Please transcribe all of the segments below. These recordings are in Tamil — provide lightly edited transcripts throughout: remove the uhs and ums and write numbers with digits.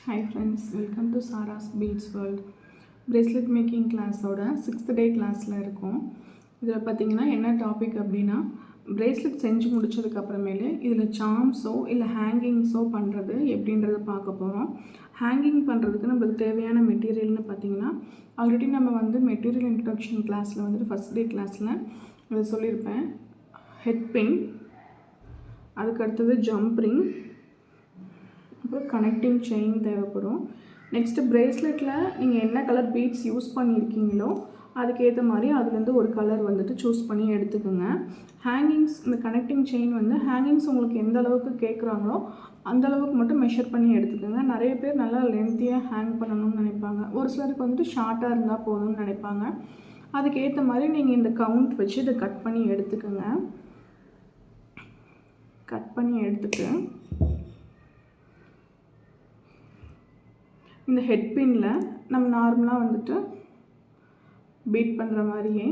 Hi friends, welcome to Sarah's Beads World. Bracelet making class-ஓட 6th day classல இருக்கும். இதில் பார்த்தீங்கன்னா என்ன டாபிக் அப்படின்னா பிரேஸ்லெட் செஞ்சு முடிச்சதுக்கப்புறமேலே இதில் சாம்ஸோ இல்லை ஹேங்கிங்ஸோ பண்ணுறது எப்படின்றத பார்க்க போகிறோம். ஹேங்கிங் பண்ணுறதுக்கு நம்மளுக்கு தேவையான மெட்டீரியல்னு பார்த்தீங்கன்னா ஆல்ரெடி நம்ம வந்து மெட்டீரியல் இன்ட்ரடக்ஷன் கிளாஸில் வந்துட்டு ஃபஸ்ட் டே கிளாஸில் இதை சொல்லியிருப்பேன். ஹெட் பின், அதுக்கு அடுத்தது ஜம்ப் ரிங், அப்புறம் கனெக்டிங் செயின் தேவைப்படும். நெக்ஸ்ட்டு பிரேஸ்லெட்டில் நீங்கள் என்ன கலர் பீட்ஸ் யூஸ் பண்ணியிருக்கீங்களோ அதுக்கேற்ற மாதிரி அதுலேருந்து ஒரு கலர் வந்துட்டு சூஸ் பண்ணி எடுத்துக்கோங்க. ஹேங்கிங்ஸ், இந்த கனெக்டிங் செயின் வந்து ஹேங்கிங்ஸ் உங்களுக்கு எந்த அளவுக்கு கேட்குறாங்களோ அந்தளவுக்கு மட்டும் மெஷர் பண்ணி எடுத்துக்கோங்க. நிறைய பேர் நல்லா லென்த்தியாக ஹேங் பண்ணணும்னு நினைப்பாங்க, ஒரு சிலருக்கு வந்துட்டு ஷார்ட்டாக இருந்தால் போதும்னு நினைப்பாங்க. அதுக்கேற்ற மாதிரி நீங்கள் இந்த கவுண்ட் வச்சு இதை கட் பண்ணி எடுத்துக்கோங்க. கட் பண்ணி எடுத்துட்டு இந்த ஹெட் பின்னில் நம்ம நார்மலாக வந்துட்டு பீட் பண்ணுற மாதிரியே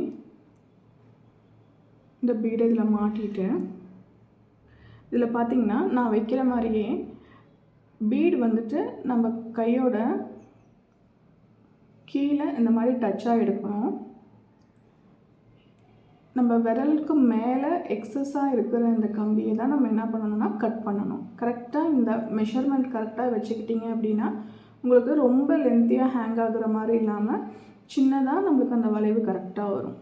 இந்த பீடை இதில் மாட்டிட்டு, இதில் பார்த்திங்கன்னா நான் வைக்கிற மாதிரியே பீடு வந்துட்டு நம்ம கையோட கீழே இந்த மாதிரி டச்சாக எடுக்கணும். நம்ம விரலுக்கு மேலே எக்ஸஸாக இருக்கிற இந்த கம்பியை தான் நம்ம என்ன பண்ணணும்னா கட் பண்ணணும். கரெக்டாக இந்த மெஷர்மெண்ட் கரெக்டாக வச்சுக்கிட்டிங்க அப்படின்னா உங்களுக்கு ரொம்ப லென்த்தியாக ஹேங் ஆகுற மாதிரி இல்லாமல் சின்னதாக நம்மளுக்கு அந்த வளைவு கரெக்டாக வரும்.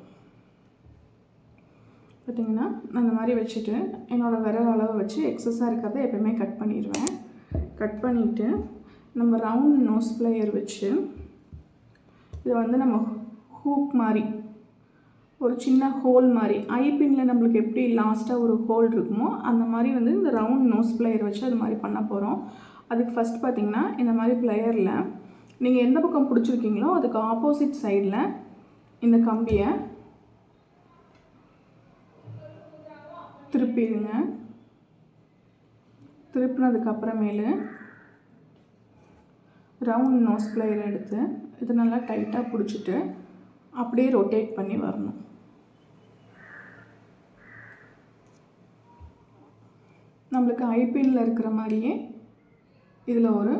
பார்த்திங்கன்னா நான் இந்த மாதிரி வச்சுட்டு என்னோடய விரல் அளவை வச்சு எக்ஸஸாக இருக்கிறத எப்போயுமே கட் பண்ணிடுவேன். கட் பண்ணிவிட்டு நம்ம ரவுண்ட் நோஸ் ப்ளையர் வச்சு இதை வந்து நம்ம ஹூக் மாதிரி ஒரு சின்ன ஹோல் மாதிரி, ஐபின்னில் நம்மளுக்கு எப்படி லாஸ்ட்டாக ஒரு ஹோல் இருக்குமோ அந்த மாதிரி வந்து இந்த ரவுண்ட் நோஸ் ப்ளையர் வச்சு அது மாதிரி பண்ண போகிறோம். அதுக்கு ஃபஸ்ட் பார்த்திங்கன்னா இந்த மாதிரி ப்ளையரில் நீங்கள் எந்த பக்கம் பிடிச்சிருக்கீங்களோ அதுக்கு ஆப்போசிட் சைடில் இந்த கம்பியை திருப்பிடுங்க. திருப்பினதுக்கப்புறமேலு ரவுண்ட் நோஸ் ப்ளையர் எடுத்து இது நல்லா டைட்டாக பிடிச்சிட்டு அப்படியே ரொட்டேட் பண்ணி வரணும். நம்மளுக்கு ஐபின்னில் இருக்கிற மாதிரியே இதில் ஒரு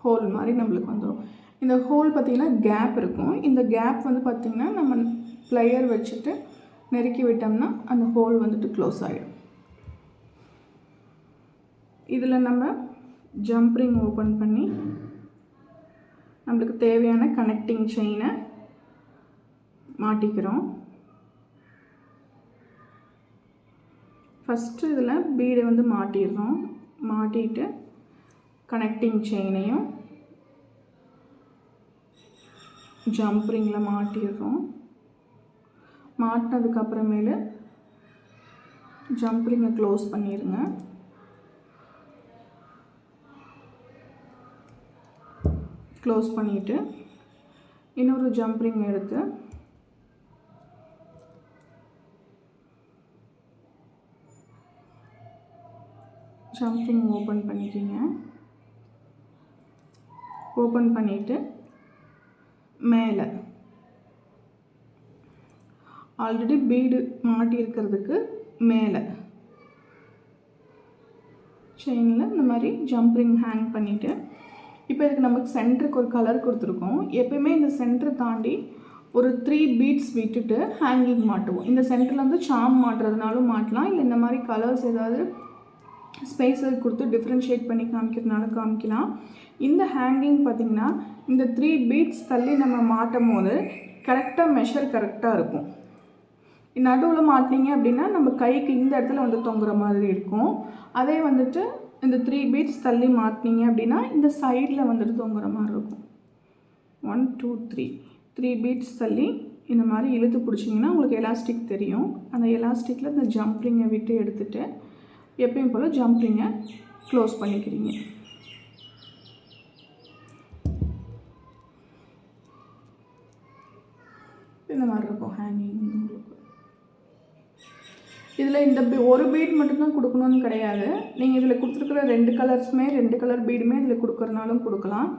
ஹோல் மாதிரி நம்மளுக்கு வந்துடும். இந்த ஹோல் பார்த்திங்கன்னா கேப் இருக்கும். இந்த கேப் வந்து பார்த்திங்கன்னா நம்ம ப்ளையர் வச்சுட்டு நெருக்கி விட்டோம்னா அந்த ஹோல் வந்துட்டு க்ளோஸ் ஆகிடும். இதில் நம்ம ஜம்ப் ரிங் ஓப்பன் பண்ணி நம்மளுக்கு தேவையான கனெக்டிங் செயினை மாட்டிக்கிறோம். ஃபஸ்ட்டு இதில் பீடை வந்து மாட்டிடுறோம். மாட்டிட்டு கனெக்டிங் செயினையும் ஜம்ப் ரிங்கில் மாட்டிடுறோம். மாட்டினதுக்கப்புறமேலு ஜம்ப் ரிங்கை க்ளோஸ் பண்ணிடுங்க. க்ளோஸ் பண்ணிவிட்டு இன்னொரு ஜம்ப் ரிங் எடுத்து ஜம்ப் ரிங் ஓப்பன் பண்ணிக்கிங்க. ஓப்பன் பண்ணிவிட்டு மேலே ஆல்ரெடி பீடு மாட்டியிருக்கிறதுக்கு மேலே செயினில் இந்த மாதிரி ஜம்ப் ரிங் ஹேங் பண்ணிவிட்டு இப்போ இதுக்கு நமக்கு சென்டருக்கு ஒரு கலர் கொடுத்துருக்கோம். எப்பயுமே இந்த சென்டரை தாண்டி ஒரு 3 பீட்ஸ் விட்டுட்டு ஹேங்கிங் மாட்டுவோம். இந்த சென்டரில் வந்து சாம் மாட்டுறதுனாலும் மாட்டலாம், இல்லை இந்த மாதிரி கலர்ஸ் ஏதாவது ஸ்பேஸை கொடுத்து டிஃப்ரென்ஷியேட் பண்ணி காமிக்கிறதுனால காமிக்கலாம். இந்த ஹேங்கிங் பார்த்திங்கன்னா இந்த 3 பீட்ஸ் தள்ளி நம்ம மாட்டும் போது கரெக்டாக மெஷர் கரெக்டாக இருக்கும். நடுவில் மாட்டினீங்க அப்படின்னா நம்ம கைக்கு இந்த இடத்துல வந்து தொங்குற மாதிரி இருக்கும். அதே வந்துட்டு இந்த 3 பீட்ஸ் தள்ளி மாட்டினீங்க அப்படின்னா இந்த சைடில் வந்துட்டு தொங்குற மாதிரி இருக்கும். 1 2 3 பீட்ஸ் தள்ளி இந்த மாதிரி இழுத்து பிடிச்சிங்கன்னா உங்களுக்கு எலாஸ்டிக் தெரியும். அந்த எலாஸ்டிக்கில் இந்த ஜம்ப் ரிங்கை விட்டு எடுத்துகிட்டு எப்பயும் போல் ஜம்ப் ரிங்கை க்ளோஸ் பண்ணிக்கிறீங்க. இந்த மாதிரி இருக்கும் ஹேங்கிங் உங்களுக்கு. இதில் இந்த ஒரு பீட் மட்டும்தான் கொடுக்கணும்னு கிடையாது. நீங்கள் இதில் கொடுத்துருக்குற 2 கலர்ஸுமே 2 கலர் பீடுமே இதில் கொடுக்குறனாலும் கொடுக்கலாம்.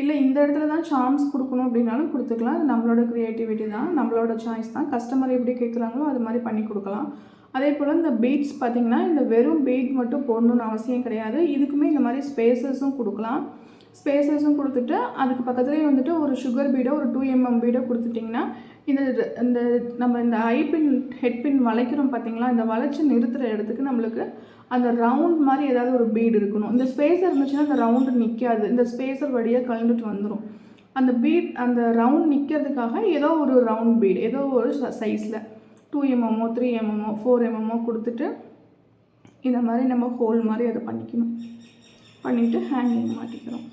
இல்லை இந்த இடத்துல தான் சார்ம்ஸ் கொடுக்கணும் அப்படின்னாலும் கொடுத்துக்கலாம். அது நம்மளோட க்ரியேட்டிவிட்டி தான், நம்மளோட சாய்ஸ் தான். கஸ்டமர் எப்படி கேட்குறாங்களோ அது மாதிரி பண்ணி கொடுக்கலாம். அதே போல் இந்த பீட்ஸ் பார்த்திங்கன்னா இந்த வெறும் பீட் மட்டும் போடணுன்னு அவசியம் கிடையாது. இதுக்குமே இந்த மாதிரி ஸ்பேசஸும் கொடுக்கலாம். ஸ்பேசஸும் கொடுத்துட்டு அதுக்கு பக்கத்துலேயே வந்துட்டு ஒரு சுகர் பீடோ ஒரு 2 mm பீடோ கொடுத்துட்டிங்கன்னா இந்த இந்த நம்ம இந்த ஐபின் ஹெட் பின் வளைக்கிறோம் பார்த்தீங்களா, இந்த வளைச்சி நிறுத்துகிற இடத்துக்கு நம்மளுக்கு அந்த ரவுண்ட் மாதிரி ஏதாவது ஒரு பீடு இருக்கணும். இந்த ஸ்பேஸர் இருந்துச்சுன்னா அந்த ரவுண்டு நிற்காது, இந்த ஸ்பேஸர் வழியாக கலந்துட்டு வந்துடும். அந்த பீட் அந்த ரவுண்ட் நிற்கிறதுக்காக ஏதோ ஒரு ரவுண்ட் பீட் ஏதோ ஒரு சைஸில் 2 mm 3 mm 4 mm கொடுத்துட்டு இந்த மாதிரி நம்ம ஹோல் மாதிரி அதை பண்ணிக்கணும். பண்ணிவிட்டு ஹேங்கிங் மாட்டிக்கிறோம்.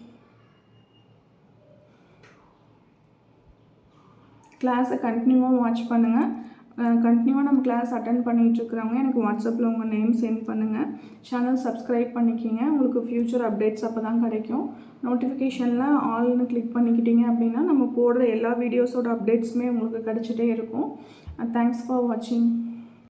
கிளாஸை கண்டினியூவாக வாட்ச் பண்ணுங்கள். கண்டினியூவாக நம்ம கிளாஸ் அட்டன் பண்ணிகிட்ருக்கிறவங்க எனக்கு வாட்ஸ்அப்பில் உங்கள் நேம் சென்ட் பண்ணுங்கள். சேனல் சப்ஸ்கிரைப் பண்ணிக்கிங்க. உங்களுக்கு ஃப்யூச்சர் அப்டேட்ஸ் அப்போ தான் கிடைக்கும். நோட்டிஃபிகேஷனில் ஆல்னு கிளிக் பண்ணிக்கிட்டீங்க அப்படின்னா நம்ம போடுற எல்லா வீடியோஸோட அப்டேட்ஸுமே உங்களுக்கு கிடச்சிட்டே இருக்கும். தேங்க்ஸ் ஃபார் வாட்சிங்.